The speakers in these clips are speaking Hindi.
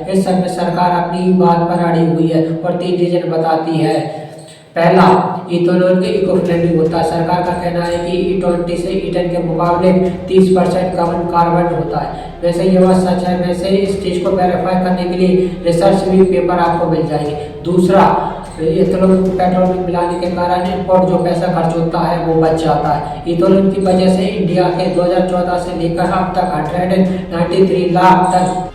इस सब में सरकार अपनी बात पर अड़ी हुई है और 3 रीजन बताती है। पहला, इथेनॉल के इको फ्रेंडली होता है। सरकार का कहना है कि E20 से ईथेन के मुकाबले 30% कम कार्बन होता है। वैसे ये बात सच है। वैसे इस चीज़ को वेरीफाई करने के लिए रिसर्च भी पेपर आपको मिल जाएंगे। दूसरा, इथेनॉल को पेट्रोल में मिलाने के कारण इम्पोर्ट जो पैसा खर्च होता है वो बच जाता है। इथेनॉल की वजह से इंडिया के 2014 से लेकर अब तक 193 लाख टन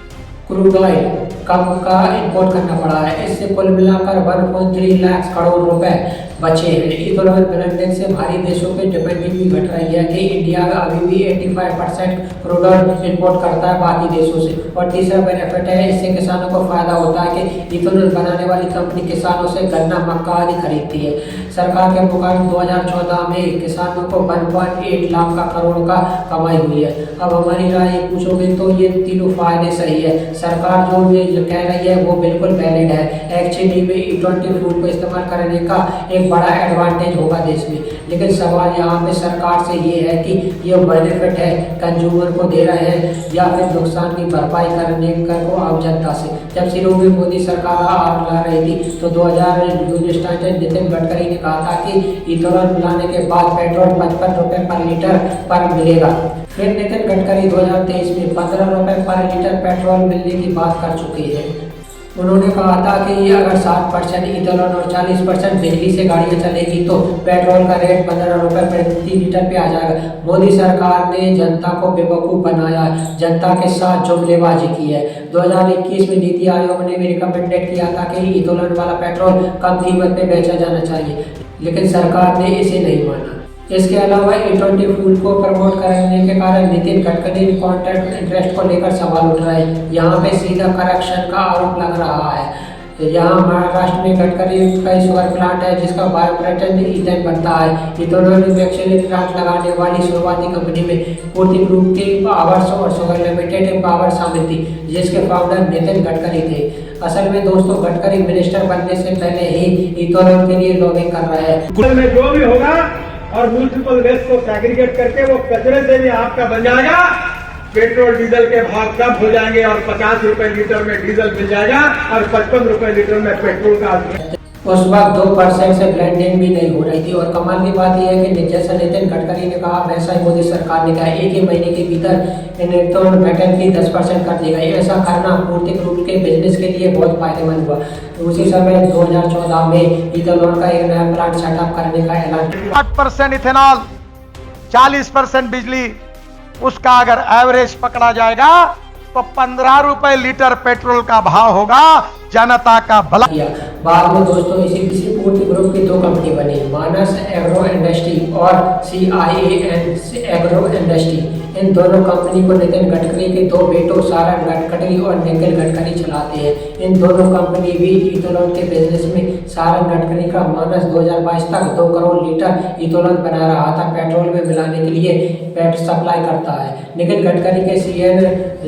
क्रूड ऑयल कम का इंपोर्ट करना पड़ा है। इससे कुल मिलाकर 1.3 लाख करोड़ रुपए बचे हैं। इथेनॉल ब्लेंडिंग से भारी देशों पे डिपेंडेंसी भी घट रही है कि इंडिया अभी भी 85% क्रूड ऑयल इंपोर्ट करता है बाकी देशों से। और तीसरा बेनिफिट है, इससे किसानों को फायदा होता है कि इथेनॉल बनाने वाली कंपनी किसानों से गन्ना, मक्का आदि खरीदती है। सरकार के मुकाबले 2014 में किसानों को 1.8 लाख का करोड़ का कमाई हुई है। अब हमारी राय पूछोगे तो ये तीनों फायदे सही है। सरकार जो ये कह रही है वो बिल्कुल वैलिड है। एक्चुअली में E20 फूड को इस्तेमाल करने का एक बड़ा एडवांटेज होगा देश में। लेकिन सवाल यहाँ पे सरकार से ये है कि ये बेनिफिट है कंज्यूमर को दे रहे हैं या फिर नुकसान की भरपाई करने को आम जनता से। जब शुरू में मोदी सरकार आग ला रही थी तो 2019 में नितिन गडकरी ने कहा था कि इथेनॉल मिलाने के बाद पेट्रोल 55 रुपये पर लीटर पर मिलेगा। फिर नितिन गडकरी 2023 में 15 रुपये पर लीटर पेट्रोल मिलने की बात कर चुके हैं। उन्होंने कहा था कि अगर 60% इथेनॉल और 40% बिजली से गाड़ियां चलेगी तो पेट्रोल का रेट 15 रुपये प्रति लीटर पे आ जाएगा। मोदी सरकार ने जनता को बेवकूफ़ बनाया, जनता के साथ जुमलेबाजी की है। 2021 में नीति आयोग ने भी रिकमेंडेड किया था कि इथेनॉल वाला पेट्रोल कम कीमत पे बेचा जाना चाहिए, लेकिन सरकार ने इसे नहीं माना। इसके अलावा E20 फूड को प्रमोट करने के कारण नितिन गडकरी कॉन्ट्रैक्ट इंटरेस्ट को लेकर सवाल उठ रहा है। यहाँ पे सीधा करप्शन का आरोप लग रहा है। यहाँ महाराष्ट्र में गडकरी का शुगर प्लांट है जिसका बायोप्रोटेन ईथेन बनता है। इथेनॉल मैन्युफैक्चरिंग प्लांट लगाने वाली शुरुआती कंपनी में पूर्ति ग्रुप की पावर्स और शुगर लिमिटेड पावर शामिल थी, जिसके फाउंडर नितिन गडकरी थे। असल में दोस्तों, गडकरी मिनिस्टर बनने से पहले ही इथेनॉल के लिए लॉबिंग कर रहा है। जो भी होगा और म्यूनिसिपल वेस्ट को सेग्रीगेट करके वो कचरे से भी आपका बन जाएगा। पेट्रोल डीजल के भाव कम हो जाएंगे और 50 रुपए लीटर में डीजल मिल जाएगा और 55 रुपए लीटर में पेट्रोल का। उस वक्त 2% से ब्लेंडिंग भी नहीं हो रही थी। और कमाल की बात यह है कि जैसा नितिन गडकरी ने कहा वैसा ही मोदी सरकार ने कहा, एक ही महीने के भीतर इथेनॉल मेटल की 10% कर दी गई। ऐसा करना पूर्ति ग्रुप के बिजनेस के लिए बहुत फायदेमंद हुआ। उसी समय 2014 में इथेनॉल का एक नया प्लांट सेटअप करने का ऐलान किया। 8% इथेनॉल, 40% बिजली, उसका अगर एवरेज पकड़ा जाएगा तो 15 रुपए लीटर पेट्रोल का भाव होगा। जनता का भला किया। बाद में दोस्तों इसी पूर्ति ग्रुप की 2 कंपनी बनी, मानस एग्रो इंडस्ट्री और CIAN एग्रो इंडस्ट्री। इन दोनों कंपनी को नितिन गडकरी के 2 बेटों सारन गडकरी और निखिल गडकरी चलाते हैं। इन दोनों कंपनी भी इथेनॉल के बिजनेस में सारन गडकरी का मानस 2022 तक 2 करोड़ लीटर इथेनॉल बना रहा था। पेट्रोल में मिलाने के लिए पेट सप्लाई करता है। निखिल गडकरी के CN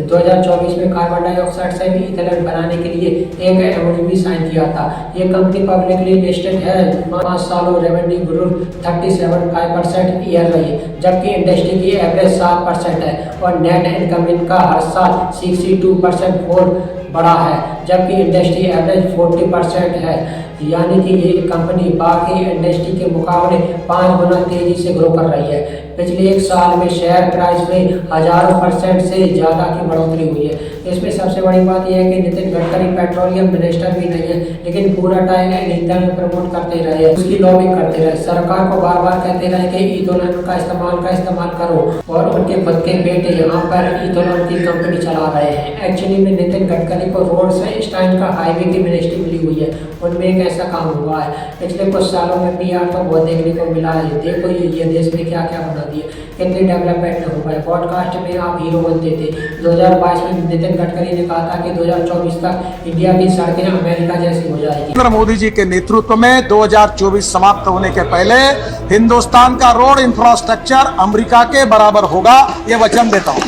2024 में कार्बन डाइऑक्साइड से भी इथेनॉल बनाने के लिए एक MOU भी साइन किया था। ये कंपनी पब्लिकली लिस्टेड है। 5 सालों रेवेन्यू ग्रोथ 37.5% ईयर रही, जबकि इंडस्ट्री की एवरेज 7% है और नेट इनकम इनका हर साल 62% बढ़ा है, जबकि इंडस्ट्री एवरेज 40% है। यानी कि ये कंपनी बाकी इंडस्ट्री के मुकाबले 5 गुना तेजी से ग्रो कर रही है। पिछले 1 साल में शेयर प्राइस में हजारों % से ज़्यादा की बढ़ोतरी हुई है। इसमें सबसे बड़ी बात यह है कि नितिन गडकरी पेट्रोलियम मिनिस्टर भी नहीं है, लेकिन पूरा टाइम ईंधन में प्रमोट करते रहे, उसकी लॉबिंग करते रहे, सरकार को बार बार कहते रहे कि इथेनॉल का इस्तेमाल करो, और उनके खुद के बेटे यहाँ पर इथेनॉल की कंपनी चला रहे हैं। एक्चुअली में नितिन गडकरी को रोड से स्टैंड का हाईवे की मिनिस्ट्री मिली हुई है। उनमें एक ऐसा काम हुआ है। पिछले कुछ सालों में PR तो बहुत देखने को मिला है। देखो ये देश में क्या क्या बना दिए, कितनी डेवलपमेंट हो गए। पॉडकास्ट में आप हीरो बनते थे। 2022 में नितिन गडकरी ने कहा था कि 2024 तक इंडिया की सड़कें अमेरिका जैसी हो जाएगी। नरेंद्र मोदी जी के नेतृत्व में 2024 समाप्त होने के पहले हिंदुस्तान का रोड इंफ्रास्ट्रक्चर अमेरिका के बराबर होगा, ये वचन देता हूँ।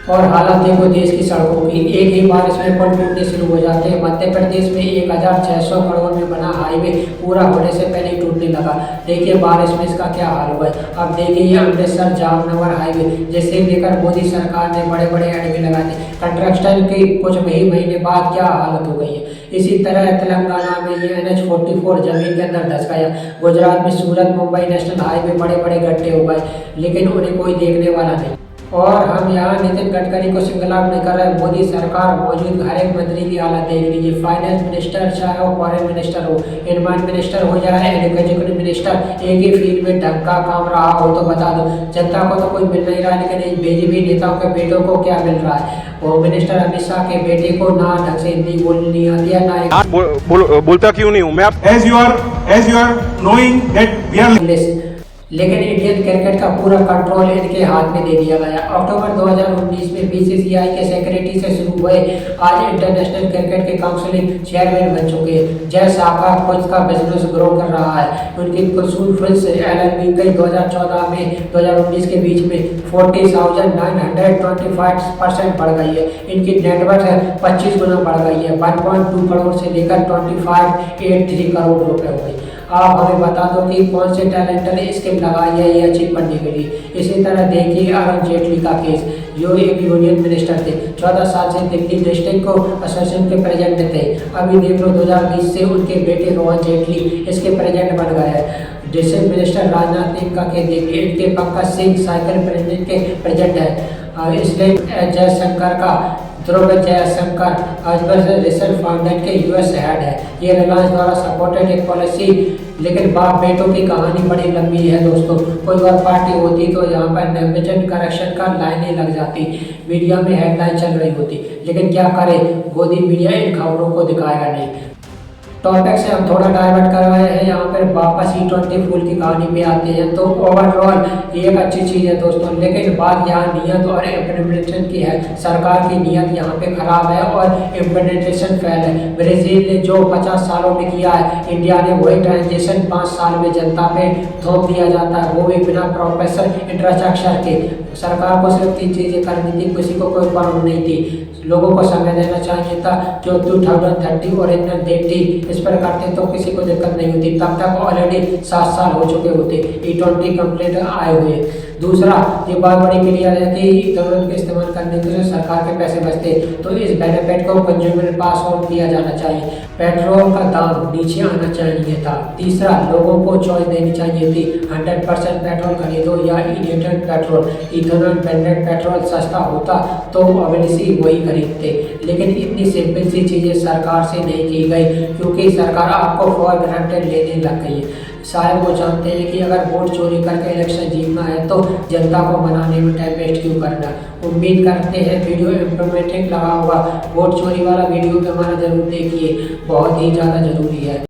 और हालत देखो देश की सड़कों की, एक ही बार इसमें पुल टूटने शुरू हो जाते हैं। मध्य प्रदेश में 1600 करोड़ में बना हाईवे पूरा होने से पहले ही टूटने लगा। देखिए बारिश में इसका क्या हाल हुआ है। अब देखिए ये अमृतसर जामनगर हाईवे, जिसे लेकर मोदी सरकार ने बड़े बड़े एड भी लगाए थे। कंस्ट्रक्शन के कुछ महीने बाद क्या हालत हो गई है। इसी तरह तेलंगाना में ये NH-44 जमीन के अंदर धस गया। गुजरात में सूरत मुंबई नेशनल हाईवे बड़े बड़े गड्ढे हो गए, लेकिन उन्हें कोई देखने वाला नहीं। और हम यहाँ नितिन गडकरी को सिंगल आउट नहीं कर रहे। मोदी सरकार मौजूद हर एक मंत्री की हालत देख लीजिए। फाइनेंस मिनिस्टर चाहे वो फॉरेन मिनिस्टर हो, एनवायरमेंट मिनिस्टर हो या एजुकेशन मिनिस्टर, एक ही फील्ड में ढंग का काम रहा हो तो बता दो। जनता को तो कोई मिल नहीं रहा, लेकिन बीजेपी नेताओं के बेटों को क्या मिल रहा है। होम मिनिस्टर अमित शाह के बेटे को ना ढंग से हिंदी बोलनी आती है ना बोलता क्यों नहीं हूँ मैं। as you are knowing that we are English, लेकिन इंडियन क्रिकेट का पूरा कंट्रोल इनके हाथ में दे दिया गया। अक्टूबर 2019 में BCCI के सेक्रेटरी से शुरू हुए आज इंटरनेशनल क्रिकेट के काउंसिल चेयरमैन बन चुके हैं। जय शाखा खुद का बिजनेस ग्रो कर रहा है। उनकी कुल फीस LLB कई 2014 में 2019 के बीच में 40,925% बढ़ गई है। इनकी नेटवर्थ 25 गुना बढ़ गई है। 1.2 करोड़ से लेकर 2583 करोड़ रुपए हो गई। आप हमें बता दो कि कौन से टैलेंट ने स्कीम लगाई है ये अचीव करने के लिए। इसी तरह देखिए अरुण जेटली का केस, जो एक यूनियन मिनिस्टर थे, 14 साल से दिल्ली डिस्ट्रिक्ट को एसोसिएशन के प्रेसिडेंट थे। अभी देख लो 2020 से उनके बेटे रोहन जेटली इसके प्रेसिडेंट बन गए हैं। डिस्ट्रिक्ट मिनिस्टर राजनाथ सिंह का केस देखिए, इनके पंकज सिंह साइकिल प्रेसिडेंट के प्रेसिडेंट है। इसलिए जयशंकर का ध्रुव जयशंकर आज रिसर्च फाउंडेशन के US हेड है। ये रिलायंस द्वारा सपोर्टेड एक पॉलिसी, लेकिन बाप बेटों की कहानी बड़ी लंबी है दोस्तों। कोई और पार्टी होती तो यहाँ पर नेपोटिज्म करेक्शन का लाइनें लग जाती, मीडिया में हेडलाइन चल रही होती, लेकिन क्या करे गोदी मीडिया इन खबरों को दिखाएगा नहीं। टॉपिक से हम थोड़ा डाइवर्ट कर रहे हैं, यहाँ पर वापस E20 फूल की कहानी पे आते हैं। तो ओवरऑल ये एक अच्छी चीज़ है दोस्तों, लेकिन बात यहाँ नियत और इम्प्लीमेंटेशन की है। सरकार की नियत यहाँ पे खराब है और इम्प्लीमेंटेशन फेल है। ब्राज़ील ने जो 50 सालों में किया है, इंडिया ने वही ट्रांजेक्शन 5 साल में जनता पे थोप दिया जाता है, वो भी बिना प्रोफेसर इंफ्रास्ट्रक्चर के। सरकार को सिर्फ 3 चीज़ें करनी थी, किसी को कोई प्रॉब्लम नहीं थी। लोगों को समय देना चाहिए था, जो 2030 ओरिजिनल डेट थी इस पर करते तो किसी को दिक्कत नहीं होती। तब तक ऑलरेडी 7 साल हो चुके होते E20 कंप्लीट आए हुए। दूसरा, ये बात बड़ी क्लियर है कि इथेनॉल के इस्तेमाल करने से सरकार के पैसे बचते, तो इस बेनिफिट को कंज्यूमर पास ऑन किया जाना चाहिए। पेट्रोल का दाम नीचे आना चाहिए था। तीसरा, लोगों को चॉइस देनी चाहिए थी, 100% पेट्रोल खरीदो या ethanol petrol. Ethanol blended petrol सस्ता होता तो ऑब्वियसली वही खरीदते, लेकिन इतनी सिंपल सी चीज़ें सरकार से नहीं की गई, क्योंकि सरकार आपको फॉर ग्रांटेड लेने लग गई है। शायद वो जानते हैं कि अगर वोट चोरी करके इलेक्शन जीतना है तो जनता को मनाने में टाइम वेस्ट क्यों करना। उम्मीद करते हैं वीडियो इंफॉर्मेटिव लगा होगा। वोट चोरी वाला वीडियो भी हमारा जरूर देखिए, बहुत ही ज़्यादा ज़रूरी है।